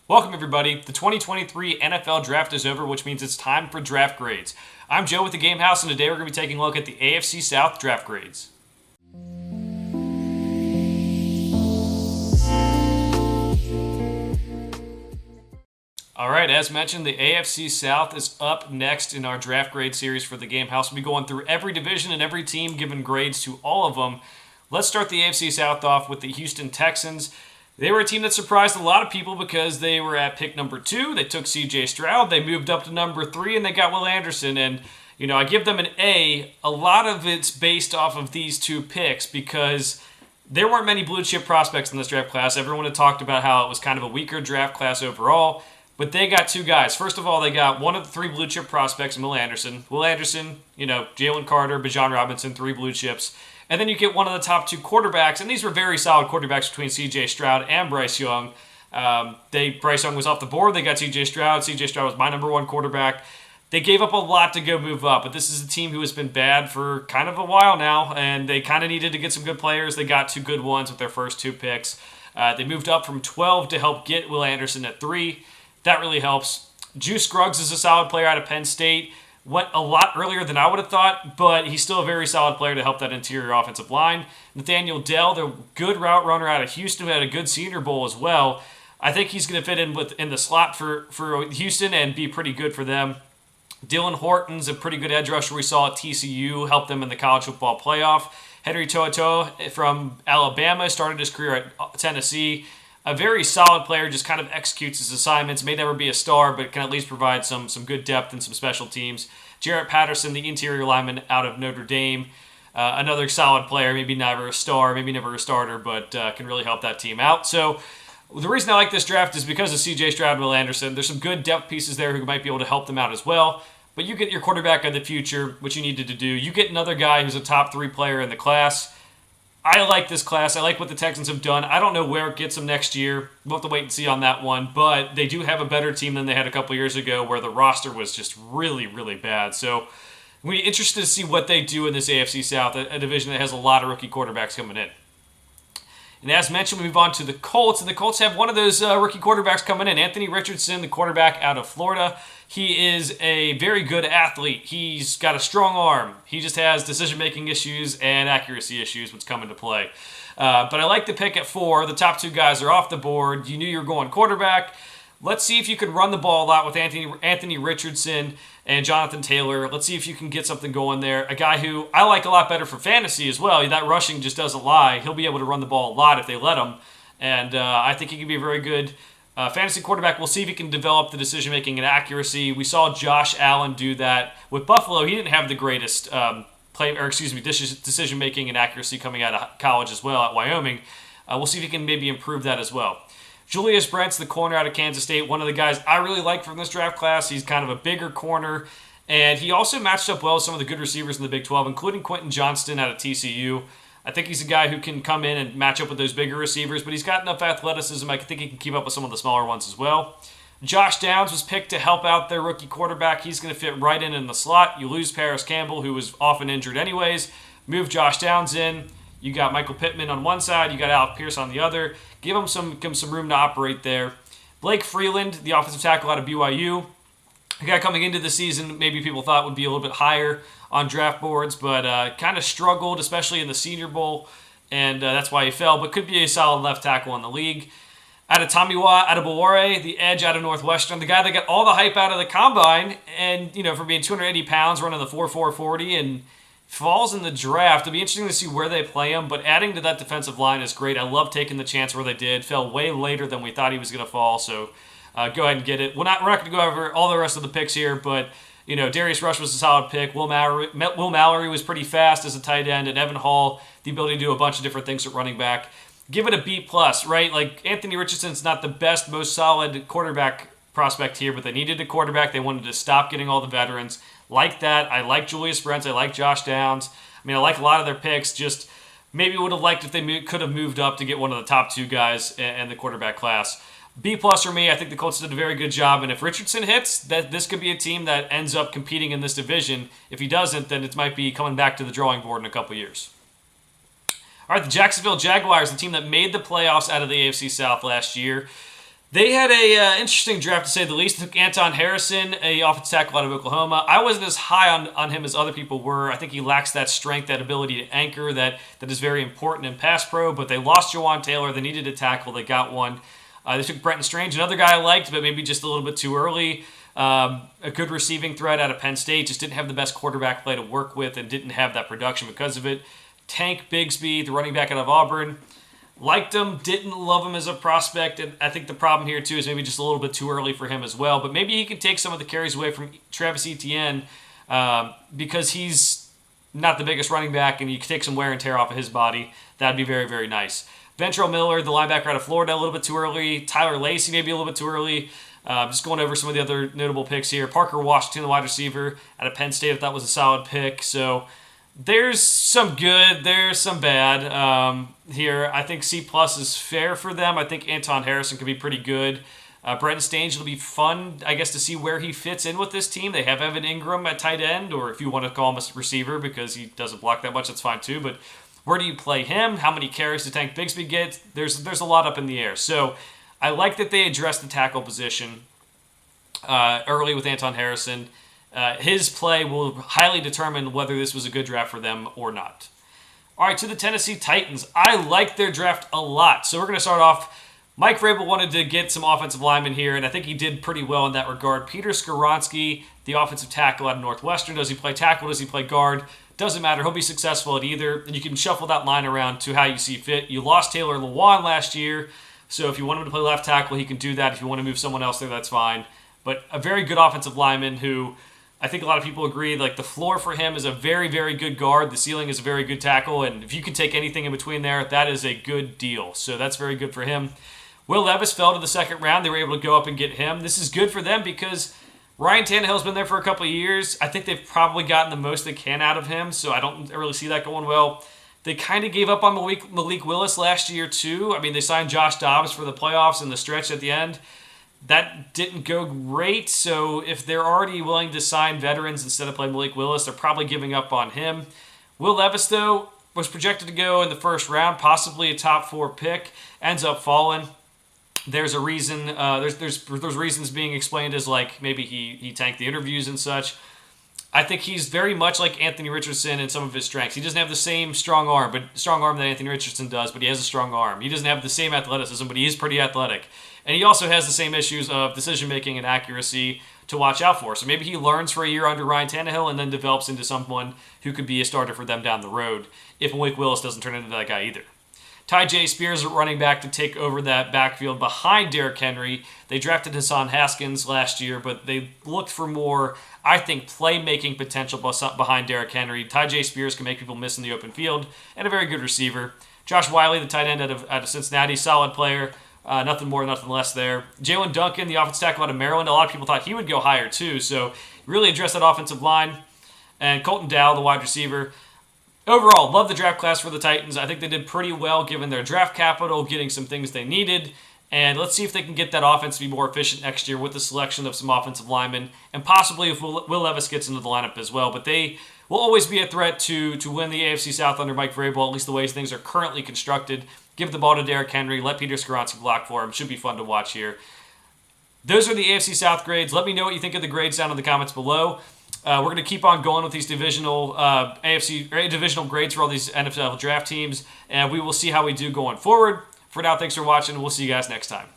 Welcome, everybody. The 2023 NFL Draft is over, which means it's time for draft grades. I'm Joe with the Game House, and today we're going to be taking a look at the AFC South draft grades. All right, as mentioned, the AFC South is up next in our draft grade series for the Game House. We'll be going through every division and every team, giving grades to all of them. Let's start the AFC South off with the Houston Texans. They were a team that surprised a lot of people because they were at pick number 2. They took C.J. Stroud. They moved up to number 3, and they got Will Anderson. And, I give them an A. A lot of it's based off of these two picks because there weren't many blue-chip prospects in this draft class. Everyone had talked about how it was kind of a weaker draft class overall. But they got two guys. First of all, they got one of the 3 blue-chip prospects, Will Anderson. Will Anderson, Jalen Carter, Bijan Robinson, 3 blue chips. And then you get one of the top 2 quarterbacks, and these were very solid quarterbacks between C.J. Stroud and Bryce Young. Bryce Young was off the board. They got C.J. Stroud. C.J. Stroud was my number 1 quarterback. They gave up a lot to go move up, but this is a team who has been bad for kind of a while now, and they kind of needed to get some good players. They got 2 good ones with their first 2 picks. They moved up from 12 to help get Will Anderson at 3. That really helps. Juice Scruggs is a solid player out of Penn State. Went a lot earlier than I would have thought, but he's still a very solid player to help that interior offensive line. Nathaniel Dell, the good route runner out of Houston, who had a good Senior Bowl as well. I think he's going to fit in the slot for Houston and be pretty good for them. Dylan Horton's a pretty good edge rusher we saw at TCU, helped them in the college football playoff. Henry To'oTo'o from Alabama started his career at Tennessee. A very solid player, just kind of executes his assignments. May never be a star, but can at least provide some good depth and some special teams. Jarrett Patterson, the interior lineman out of Notre Dame. Another solid player, maybe never a star, maybe never a starter, but can really help that team out. So the reason I like this draft is because of C.J. Stroud and Will Anderson. There's some good depth pieces there who might be able to help them out as well. But you get your quarterback of the future, which you needed to do. You get another guy who's a top 3 player in the class. I like this class. I like what the Texans have done. I don't know where it gets them next year. We'll have to wait and see on that one. But they do have a better team than they had a couple years ago where the roster was just really, really bad. So we're interested to see what they do in this AFC South, a division that has a lot of rookie quarterbacks coming in. And as mentioned, we move on to the Colts. And the Colts have one of those rookie quarterbacks coming in. Anthony Richardson, the quarterback out of Florida. He is a very good athlete. He's got a strong arm. He just has decision-making issues and accuracy issues, which come into play. But I like the pick at 4. The top 2 guys are off the board. You knew you were going quarterback. Let's see if you can run the ball a lot with Anthony Richardson and Jonathan Taylor. Let's see if you can get something going there. A guy who I like a lot better for fantasy as well. That rushing just doesn't lie. He'll be able to run the ball a lot if they let him. And I think he can be a very good fantasy quarterback. We'll see if he can develop the decision-making and accuracy. We saw Josh Allen do that. With Buffalo, he didn't have the greatest decision-making and accuracy coming out of college as well at Wyoming. We'll see if he can maybe improve that as well. Julius Brents, the corner out of Kansas State, one of the guys I really like from this draft class. He's kind of a bigger corner, and he also matched up well with some of the good receivers in the Big 12, including Quentin Johnston out of TCU. I think he's a guy who can come in and match up with those bigger receivers, but he's got enough athleticism. I think he can keep up with some of the smaller ones as well. Josh Downs was picked to help out their rookie quarterback. He's going to fit right in the slot. You lose Paris Campbell, who was often injured anyways. Move Josh Downs in. You got Michael Pittman on one side. You got Alec Pierce on the other. Give him some room to operate there. Blake Freeland, the offensive tackle out of BYU. A guy coming into the season maybe people thought would be a little bit higher on draft boards, but kind of struggled, especially in the Senior Bowl, and that's why he fell, but could be a solid left tackle in the league. Out of Tamiwa Adebawore, the edge out of Northwestern, the guy that got all the hype out of the combine, and for being 280 pounds, running the 4.4 40, and falls in the draft. It'll be interesting to see where they play him, but adding to that defensive line is great. I love taking the chance where they did. Fell way later than we thought he was going to fall, so go ahead and get it. We're not going to go over all the rest of the picks here, but Darius Rush was a solid pick. Will Mallory was pretty fast as a tight end, and Evan Hall, the ability to do a bunch of different things at running back. Give it a B+, right? Like, Anthony Richardson's not the best, most solid quarterback prospect here, but they needed a quarterback. They wanted to stop getting all the veterans. Like that. I like Julius Brents. I like Josh Downs. I like a lot of their picks. Just maybe would have liked if they could have moved up to get one of the top 2 guys in the quarterback class. B+ for me. I think the Colts did a very good job, and if Richardson hits, this could be a team that ends up competing in this division. If he doesn't, then it might be coming back to the drawing board in a couple years. All right, the Jacksonville Jaguars, the team that made the playoffs out of the AFC South last year. They had a interesting draft, to say the least. They took Anton Harrison, a offensive tackle out of Oklahoma. I wasn't as high on him as other people were. I think he lacks that strength, that ability to anchor that is very important in pass pro. But they lost Jawan Taylor. They needed a tackle. They got one. They took Brenton Strange, another guy I liked, but maybe just a little bit too early. A good receiving threat out of Penn State. Just didn't have the best quarterback play to work with and didn't have that production because of it. Tank Bigsby, the running back out of Auburn. Liked him, didn't love him as a prospect, and I think the problem here too is maybe just a little bit too early for him as well. But maybe he can take some of the carries away from Travis Etienne because he's not the biggest running back, and you can take some wear and tear off of his body. That'd be very, very nice. Ventrell Miller, the linebacker out of Florida, a little bit too early. Tyler Lacey, maybe a little bit too early. Just going over some of the other notable picks here. Parker Washington, the wide receiver out of Penn State, I thought was a solid pick. So there's some good, there's some bad here. I think C+ is fair for them. I think Anton Harrison could be pretty good. Brenton Strange will be fun, I guess, to see where he fits in with this team. They have Evan Ingram at tight end, or if you want to call him a receiver because he doesn't block that much, that's fine too. But where do you play him? How many carries does Tank Bigsby get? There's a lot up in the air. So I like that they addressed the tackle position early with Anton Harrison. His play will highly determine whether this was a good draft for them or not. All right, to the Tennessee Titans. I like their draft a lot. So we're going to start off. Mike Vrabel wanted to get some offensive linemen here, and I think he did pretty well in that regard. Peter Skoronski, the offensive tackle out of Northwestern. Does he play tackle? Does he play guard? Doesn't matter. He'll be successful at either, and you can shuffle that line around to how you see fit. You lost Taylor Lewan last year, so if you want him to play left tackle, he can do that. If you want to move someone else there, that's fine. But a very good offensive lineman who I think a lot of people agree, like the floor for him is a very, very good guard. The ceiling is a very good tackle, and if you can take anything in between there, that is a good deal. So that's very good for him. Will Levis fell to the second round. They were able to go up and get him. This is good for them because Ryan Tannehill's been there for a couple of years. I think they've probably gotten the most they can out of him, so I don't really see that going well. They kind of gave up on Malik Willis last year, too. I mean, they signed Josh Dobbs for the playoffs and the stretch at the end. That didn't go great, so if they're already willing to sign veterans instead of playing Malik Willis, they're probably giving up on him. Will Levis, though, was projected to go in the first round, possibly a top 4 pick, ends up falling. There's a reason. There's reasons being explained as like maybe he tanked the interviews and such. I think he's very much like Anthony Richardson in some of his strengths. He doesn't have the same strong arm that Anthony Richardson does, but he has a strong arm. He doesn't have the same athleticism, but he is pretty athletic. And he also has the same issues of decision-making and accuracy to watch out for. So maybe he learns for a year under Ryan Tannehill and then develops into someone who could be a starter for them down the road if Malik Willis doesn't turn into that guy either. Ty J. Spears running back to take over that backfield behind Derrick Henry. They drafted Hassan Haskins last year, but they looked for more, I think, playmaking potential behind Derrick Henry. Ty J. Spears can make people miss in the open field, and a very good receiver. Josh Wiley, the tight end out of Cincinnati, solid player. Nothing more, nothing less there. Jalen Duncan, the offensive tackle out of Maryland. A lot of people thought he would go higher too, so really addressed that offensive line. And Colton Dow, the wide receiver. Overall, love the draft class for the Titans. I think they did pretty well given their draft capital, getting some things they needed. And let's see if they can get that offense to be more efficient next year with the selection of some offensive linemen. And possibly if Will Levis gets into the lineup as well. But they will always be a threat to win the AFC South under Mike Vrabel, at least the way things are currently constructed. Give the ball to Derrick Henry. Let Peter Skoronski block for him. Should be fun to watch here. Those are the AFC South grades. Let me know what you think of the grades down in the comments below. We're going to keep on going with these divisional divisional grades for all these NFL draft teams, and we will see how we do going forward. For now, thanks for watching. We'll see you guys next time.